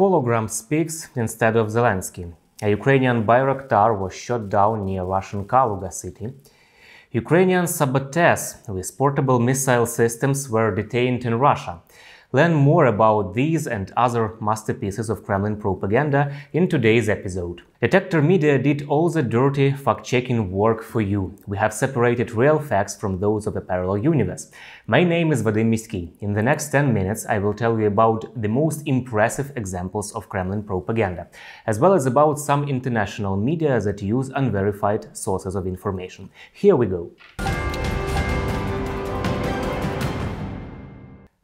hologram speaks instead of Zelenskyy. A Ukrainian Bayraktar was shot down near Russian Kaluga city. Ukrainian saboteurs with portable missile systems were detained in Russia. Learn more about these and other masterpieces of Kremlin propaganda in today's episode. Detector Media did all the dirty fact-checking work for you. We have separated real facts from those of a parallel universe. My name is Vadym Miskyi. In the next 10 minutes I will tell you about the most impressive examples of Kremlin propaganda, as well as about some international media that use unverified sources of information. Here we go.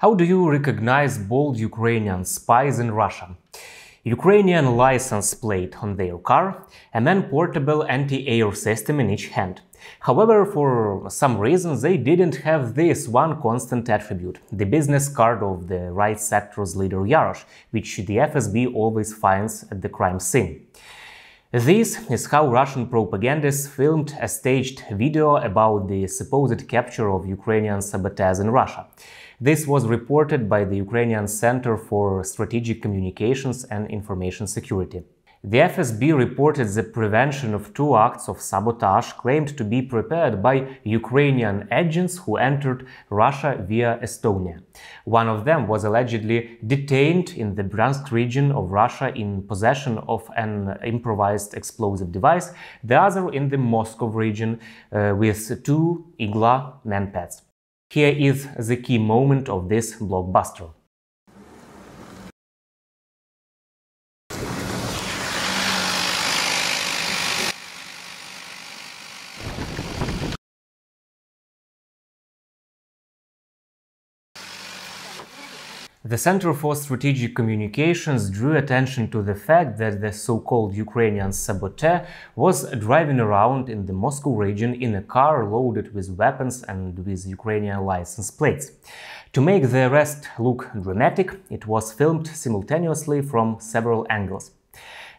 How do you recognize bold Ukrainian spies in Russia? Ukrainian license plate on their car, a man-portable anti-air system in each hand. However, for some reason they didn't have this one constant attribute, the business card of the right sector's leader Yarosh, which the FSB always finds at the crime scene. This is how Russian propagandists filmed a staged video about the supposed capture of Ukrainian saboteurs in Russia. This was reported by the Ukrainian Center for Strategic Communications and Information Security. The FSB reported the prevention of 2 acts of sabotage claimed to be prepared by Ukrainian agents who entered Russia via Estonia. One of them was allegedly detained in the Bryansk region of Russia in possession of an improvised explosive device, the other in the Moscow region with 2 Igla manpads. Here is the key moment of this blockbuster. The Center for Strategic Communications drew attention to the fact that the so-called Ukrainian saboteur was driving around in the Moscow region in a car loaded with weapons and with Ukrainian license plates. To make the arrest look dramatic, it was filmed simultaneously from several angles.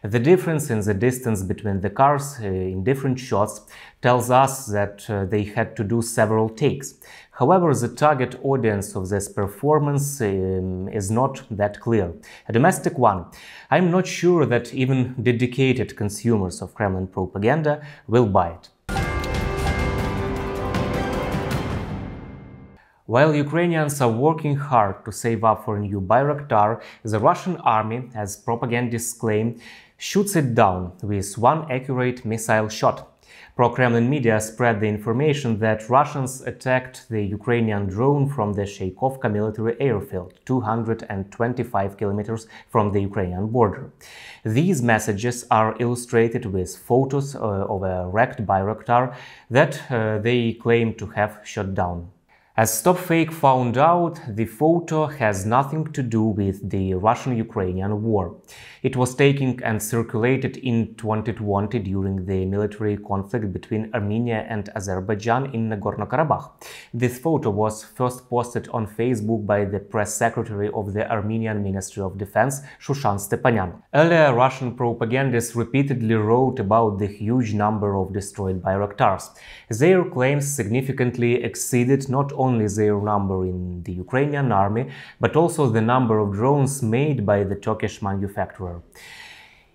The difference in the distance between the cars in different shots tells us that they had to do several takes. However, the target audience of this performance is not that clear. A domestic one. I'm not sure that even dedicated consumers of Kremlin propaganda will buy it. While Ukrainians are working hard to save up for a new Bayraktar, the Russian army, as propagandists claim, shoots it down with one accurate missile shot. Pro-Kremlin media spread the information that Russians attacked the Ukrainian drone from the Sheikovka military airfield, 225 kilometers from the Ukrainian border. These messages are illustrated with photos of a wrecked Bayraktar that they claim to have shot down. As StopFake found out, the photo has nothing to do with the Russian-Ukrainian war. It was taken and circulated in 2020 during the military conflict between Armenia and Azerbaijan in Nagorno-Karabakh. This photo was first posted on Facebook by the press secretary of the Armenian Ministry of Defense, Shushan Stepanyan. Earlier, Russian propagandists repeatedly wrote about the huge number of destroyed Bayraktars. Their claims significantly exceeded not only their number in the Ukrainian army, but also the number of drones made by the Turkish manufacturer.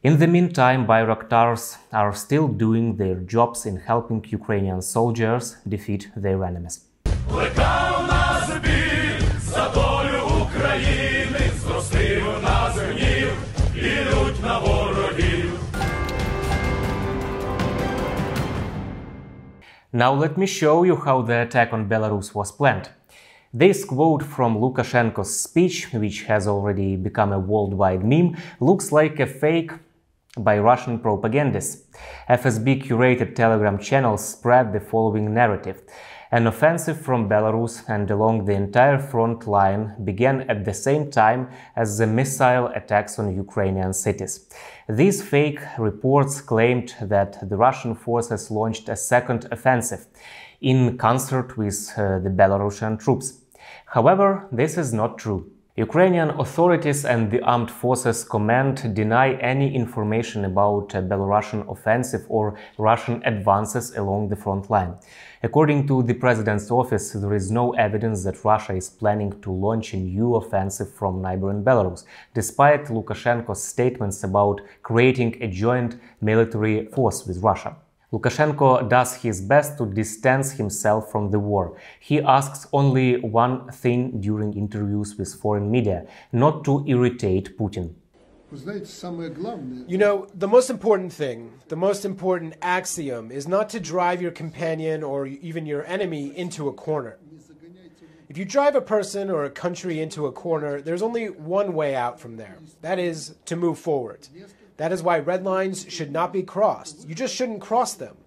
In the meantime, Bayraktars are still doing their jobs in helping Ukrainian soldiers defeat their enemies. Now let me show you how the attack on Belarus was planned. This quote from Lukashenko's speech, which has already become a worldwide meme, looks like a fake by Russian propagandists. FSB-curated Telegram channels spread the following narrative. An offensive from Belarus and along the entire front line began at the same time as the missile attacks on Ukrainian cities. These fake reports claimed that the Russian forces launched a second offensive in concert with the Belarusian troops. However, this is not true. Ukrainian authorities and the Armed Forces Command deny any information about a Belarusian offensive or Russian advances along the front line. According to the president's office, there is no evidence that Russia is planning to launch a new offensive from neighboring Belarus, despite Lukashenko's statements about creating a joint military force with Russia. Lukashenko does his best to distance himself from the war. He asks only one thing during interviews with foreign media: not to irritate Putin. You know, the most important thing, the most important axiom is not to drive your companion or even your enemy into a corner. If you drive a person or a country into a corner, there's only one way out from there. That is to move forward. That is why red lines should not be crossed. You just shouldn't cross them.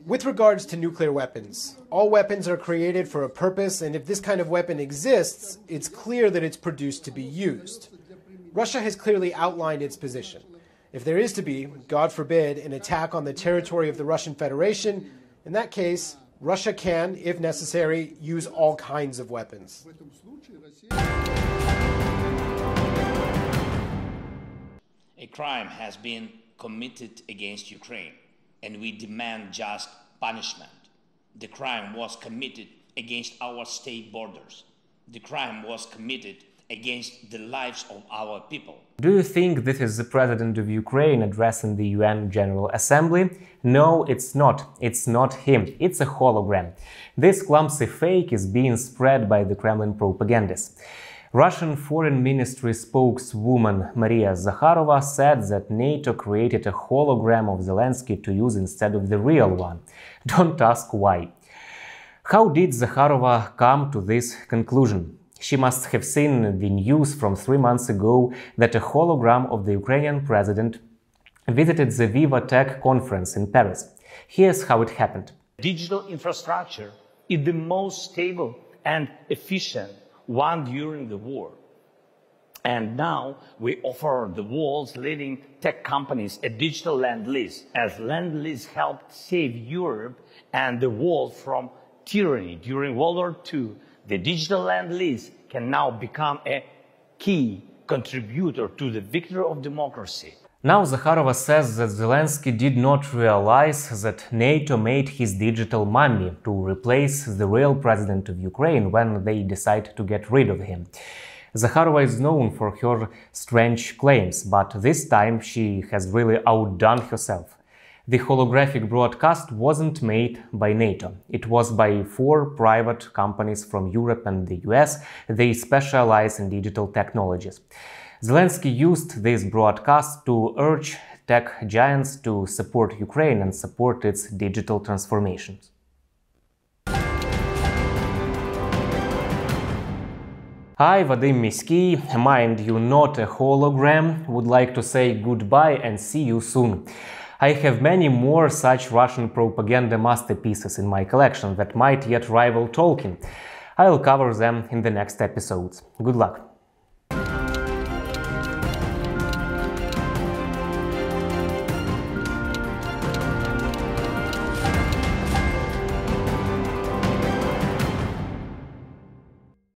With regards to nuclear weapons, all weapons are created for a purpose, and if this kind of weapon exists, it's clear that it's produced to be used. Russia has clearly outlined its position. If there is to be, God forbid, an attack on the territory of the Russian Federation, in that case, Russia can, if necessary, use all kinds of weapons. A crime has been committed against Ukraine, and we demand just punishment. The crime was committed against our state borders. The crime was committed against the lives of our people. Do you think this is the president of Ukraine addressing the UN General Assembly? No, it's not. It's not him. It's a hologram. This clumsy fake is being spread by the Kremlin propagandists. Russian Foreign Ministry spokeswoman Maria Zakharova said that NATO created a hologram of Zelenskyy to use instead of the real one. Don't ask why. How did Zakharova come to this conclusion? She must have seen the news from 3 months ago that a hologram of the Ukrainian president visited the Viva Tech conference in Paris. Here's how it happened. Digital infrastructure is the most stable and efficient one during the war. And now we offer the world's leading tech companies a digital land-lease, as land-lease helped save Europe and the world from tyranny during World War II. The digital land-lease can now become a key contributor to the victory of democracy. Now Zakharova says that Zelenskyy did not realize that NATO made his digital mummy to replace the real president of Ukraine when they decide to get rid of him. Zakharova is known for her strange claims, but this time she has really outdone herself. The holographic broadcast wasn't made by NATO. It was by 4 private companies from Europe and the US. They specialize in digital technologies. Zelenskyy used this broadcast to urge tech giants to support Ukraine and support its digital transformations. Hi, Vadym Miskyi, mind you, not a hologram, would like to say goodbye and see you soon. I have many more such Russian propaganda masterpieces in my collection that might yet rival Tolkien. I'll cover them in the next episodes. Good luck!